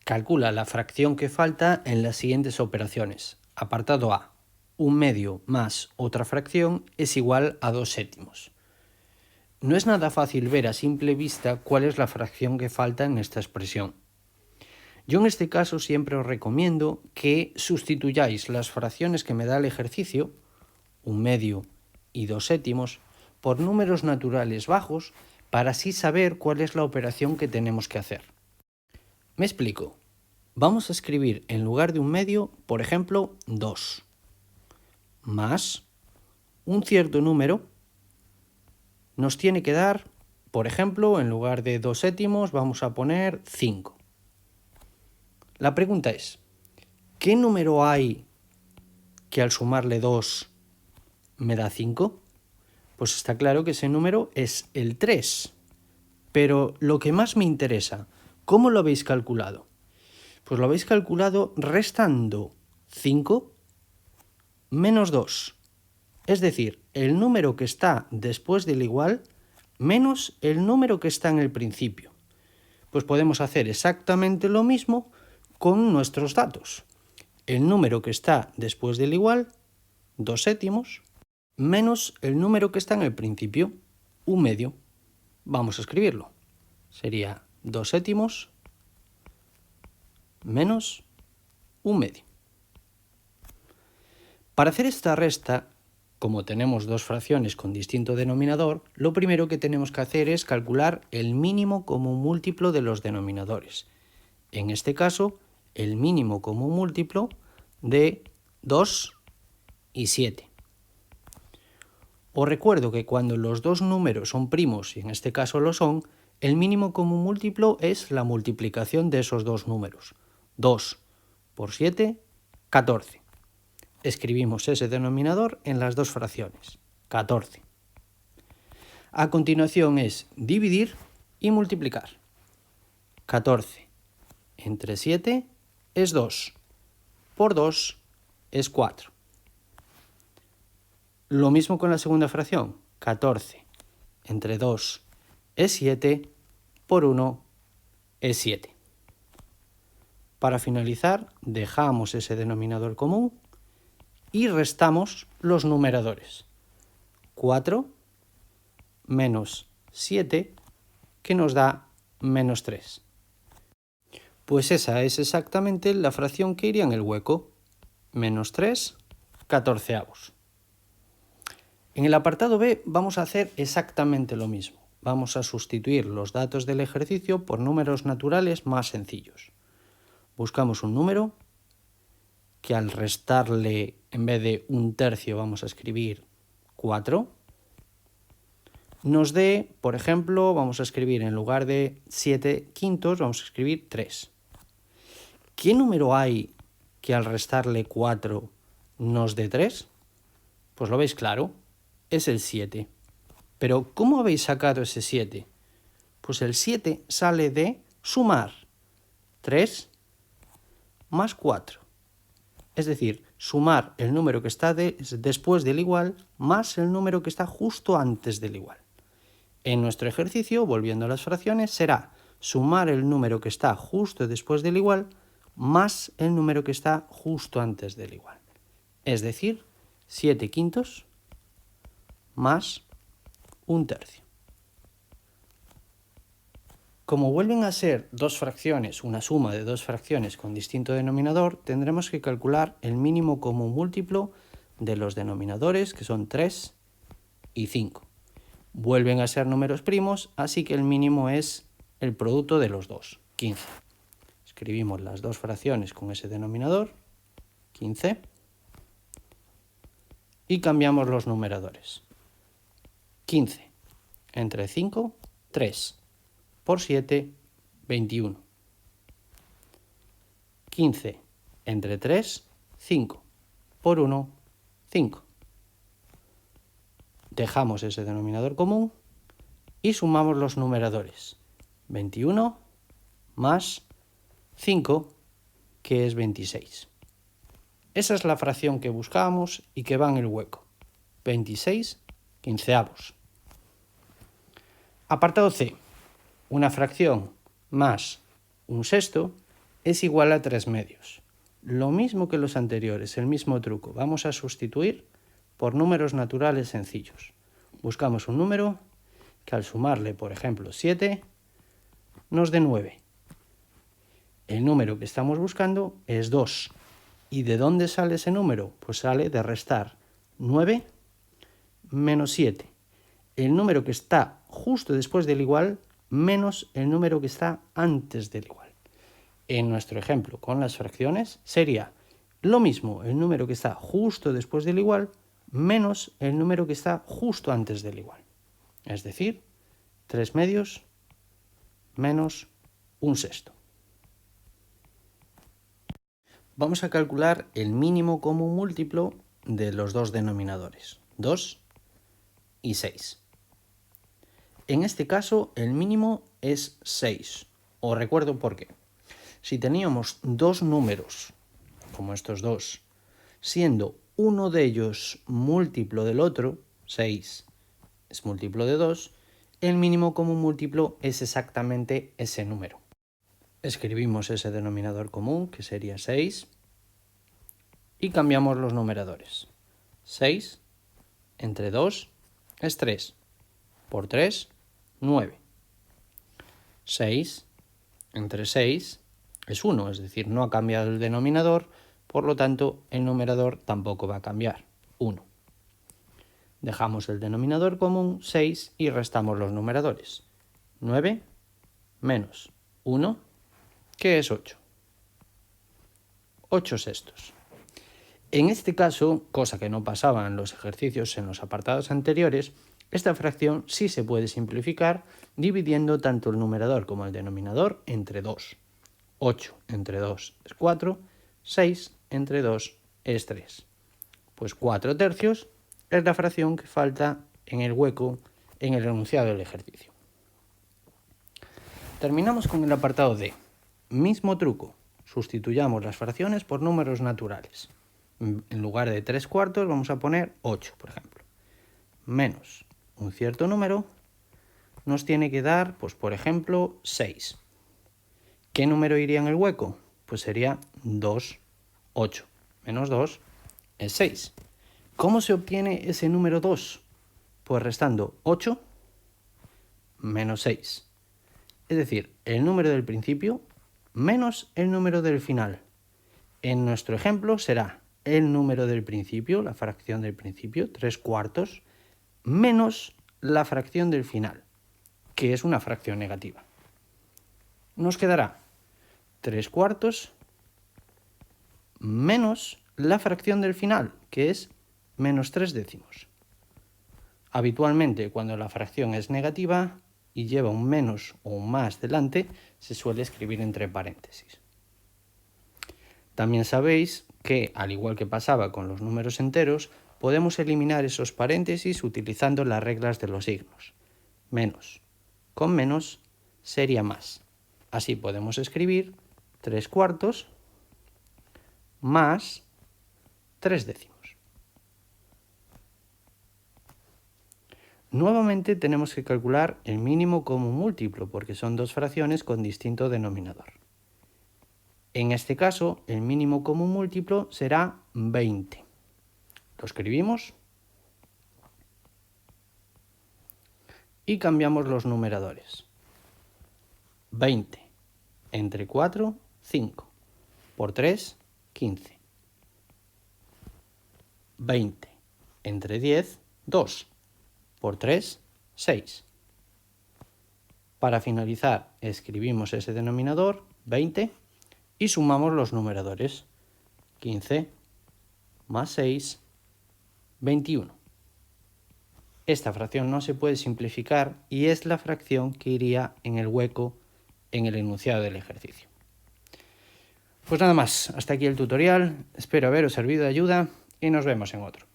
Calcula la fracción que falta en las siguientes operaciones. Apartado A. 1/2 más otra fracción es igual a 2/7. No es nada fácil ver a simple vista cuál es la fracción que falta en esta expresión. Yo en este caso siempre os recomiendo que sustituyáis las fracciones que me da el ejercicio, 1/2 y 2/7, por números naturales bajos para así saber cuál es la operación que tenemos que hacer. Me explico. Vamos a escribir en lugar de 1/2, por ejemplo, 2, más un cierto número nos tiene que dar, por ejemplo, en lugar de 2/7 vamos a poner 5. La pregunta es, ¿qué número hay que al sumarle 2 me da 5? Pues está claro que ese número es el 3. Pero lo que más me interesa, ¿cómo lo habéis calculado? Pues lo habéis calculado restando 5 menos 2. Es decir, el número que está después del igual menos el número que está en el principio. Pues podemos hacer exactamente lo mismo con nuestros datos. El número que está después del igual, 2/7, menos el número que está en el principio, 1/2. Vamos a escribirlo. Sería 2/7 menos 1/2. Para hacer esta resta, como tenemos dos fracciones con distinto denominador, lo primero que tenemos que hacer es calcular el mínimo común múltiplo de los denominadores. En este caso, el mínimo común múltiplo de 2 y 7. Os recuerdo que cuando los dos números son primos, y en este caso lo son, el mínimo común múltiplo es la multiplicación de esos dos números. 2 por 7, 14. Escribimos ese denominador en las dos fracciones, 14. A continuación es dividir y multiplicar. 14 entre 7 es 2, por 2 es 4. Lo mismo con la segunda fracción, 14 entre 2 es 7, por 1 es 7. Para finalizar, dejamos ese denominador común y restamos los numeradores. 4 menos 7, que nos da menos 3. Pues esa es exactamente la fracción que iría en el hueco, menos 3 catorceavos. En el apartado B vamos a hacer exactamente lo mismo. Vamos a sustituir los datos del ejercicio por números naturales más sencillos. Buscamos un número que al restarle, en vez de 1/3 vamos a escribir 4. Nos dé, por ejemplo, vamos a escribir en lugar de 7/5, vamos a escribir 3. ¿Qué número hay que al restarle 4 nos dé 3? Pues lo veis claro, es el 7. Pero ¿cómo habéis sacado ese 7? Pues el 7 sale de sumar 3 más 4. Es decir, sumar el número que está después del igual más el número que está justo antes del igual. En nuestro ejercicio, volviendo a las fracciones, será sumar el número que está justo después del igual más el número que está justo antes del igual. Es decir, 7/5 más 1/3. Como vuelven a ser dos fracciones, una suma de dos fracciones con distinto denominador, tendremos que calcular el mínimo común múltiplo de los denominadores, que son 3 y 5. Vuelven a ser números primos, así que el mínimo es el producto de los dos, 15. Escribimos las dos fracciones con ese denominador, 15, y cambiamos los numeradores. 15 entre 5, 3, por 7, 21. 15 entre 3, 5, por 1, 5. Dejamos ese denominador común y sumamos los numeradores. 21 más 5, que es 26. Esa es la fracción que buscábamos y que va en el hueco. 26 quinceavos. Apartado C. Una fracción más un sexto es igual a 3 medios. Lo mismo que los anteriores, el mismo truco. Vamos a sustituir por números naturales sencillos. Buscamos un número que al sumarle, por ejemplo, 7, nos dé 9. El número que estamos buscando es 2. ¿Y de dónde sale ese número? Pues sale de restar 9 menos 7. El número que está justo después del igual menos el número que está antes del igual. En nuestro ejemplo con las fracciones sería lo mismo el número que está justo después del igual menos el número que está justo antes del igual. Es decir, 3 medios menos 1/6. Vamos a calcular el mínimo común múltiplo de los dos denominadores, 2 y 6. En este caso, el mínimo es 6. Os recuerdo por qué. Si teníamos dos números, como estos dos, siendo uno de ellos múltiplo del otro, 6 es múltiplo de 2, el mínimo común múltiplo es exactamente ese número. Escribimos ese denominador común, que sería 6, y cambiamos los numeradores. 6 entre 2 es 3, por 3, 9. 6 entre 6 es 1, es decir, no ha cambiado el denominador, por lo tanto el numerador tampoco va a cambiar, 1. Dejamos el denominador común, 6, y restamos los numeradores. 9 menos 1, que es 8. 8/6. En este caso, cosa que no pasaba en los ejercicios en los apartados anteriores, esta fracción sí se puede simplificar dividiendo tanto el numerador como el denominador entre 2. 8 entre 2 es 4, 6 entre 2 es 3. Pues 4/3 es la fracción que falta en el hueco en el enunciado del ejercicio. Terminamos con el apartado D. Mismo truco, sustituyamos las fracciones por números naturales. En lugar de 3/4 vamos a poner 8, por ejemplo. Menos un cierto número nos tiene que dar, pues por ejemplo, 6. ¿Qué número iría en el hueco? Pues sería 2, 8. Menos 2 es 6. ¿Cómo se obtiene ese número 2? Pues restando 8 menos 6. Es decir, el número del principio menos el número del final. En nuestro ejemplo será el número del principio, la fracción del principio, 3/4, menos la fracción del final, que es una fracción negativa. Nos quedará 3/4 menos la fracción del final, que es menos 3/10. Habitualmente, cuando la fracción es negativa y lleva un menos o un más delante, se suele escribir entre paréntesis. También sabéis que, al igual que pasaba con los números enteros, podemos eliminar esos paréntesis utilizando las reglas de los signos. Menos con menos sería más. Así podemos escribir 3/4 más 3/10. Nuevamente tenemos que calcular el mínimo común múltiplo, porque son dos fracciones con distinto denominador. En este caso, el mínimo común múltiplo será 20. Lo escribimos y cambiamos los numeradores. 20 entre 4, 5. Por 3, 15. 20 entre 10, 2. Por 3, 6. Para finalizar, escribimos ese denominador, 20, y sumamos los numeradores. 15 más 6, 21. Esta fracción no se puede simplificar y es la fracción que iría en el hueco en el enunciado del ejercicio. Pues nada más, hasta aquí el tutorial. Espero haberos servido de ayuda y nos vemos en otro.